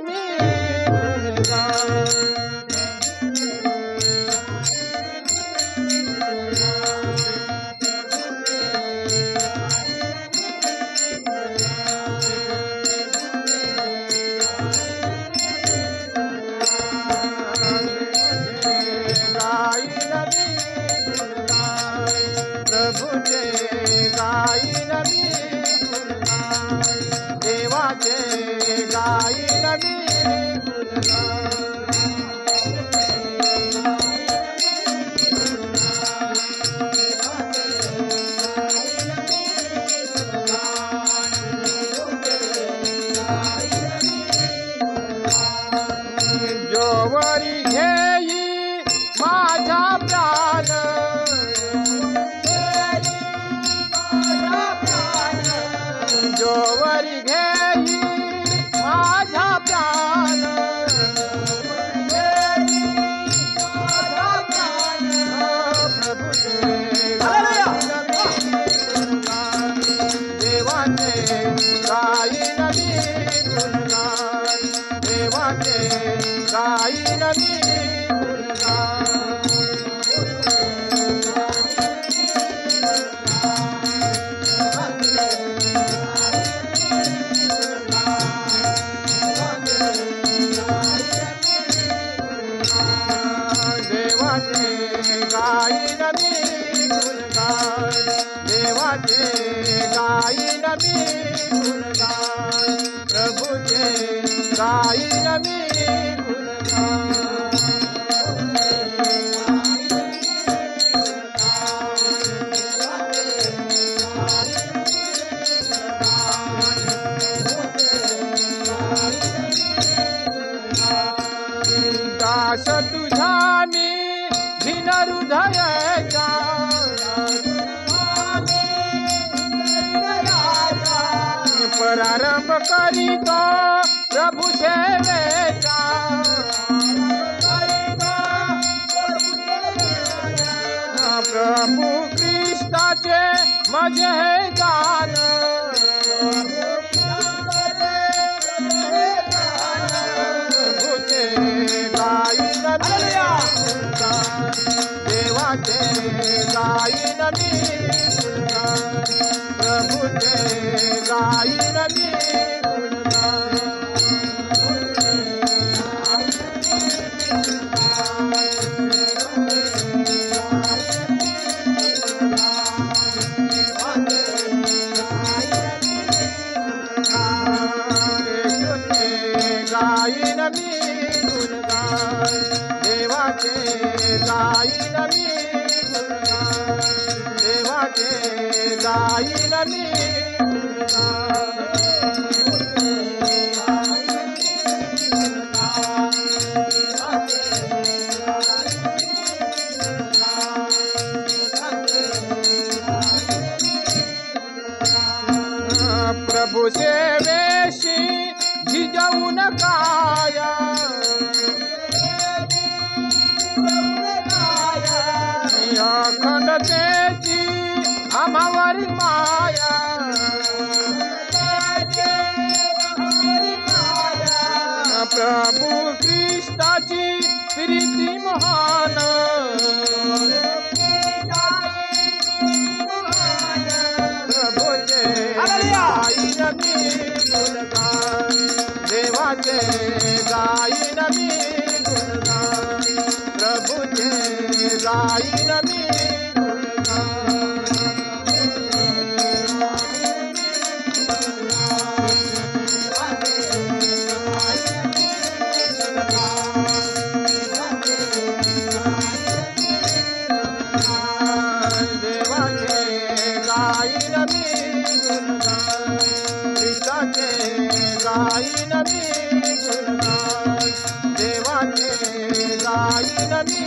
मी गुणगान. प्रभुचे गाईन मी गुणगान. देवाचे गाईन मी जोवरी घेई माझा प्राण. जोवरी घेई माझा प्राण. प्रभुचे देवाचे गाईन मी गुणगान. देवाचे गाईन मी गुणगान. देवाचे गाईन मी गुणगान. देवाचे गाईन मी गुणगान. प्रभुचे गाईन मी गुणगान. दास तुझा मी भिन हृदयाचा. प्रारंभ करीतो प्रभु सेवेचा. प्रभु ख्रिस्ताचे माझे हे गान. प्रभुचे गाईन मी गुणगान. देवाचे गाईन मी गुणगान. प्रभुचे गाईन मी गुणगान. गाईन मी गुणगान. देवाचे गाईन मी गुणगान. देवाचे गाईन मी गुणगान. प्रभु सेवेशी झिजवून काया. अखंडतेची आम्हावरी माया. प्रभु ख्रिस्ताची प्रीती महान. प्रभुचे गाईन मी गुणगान. देवाचे गाईन मी गुणगान. प्रभुचे गाईन मी गुणगान. देवाचे गाईन मी गुणगान. ख्रिस्ताचे गाईन मी गुणगान. देवाचे गाईन मी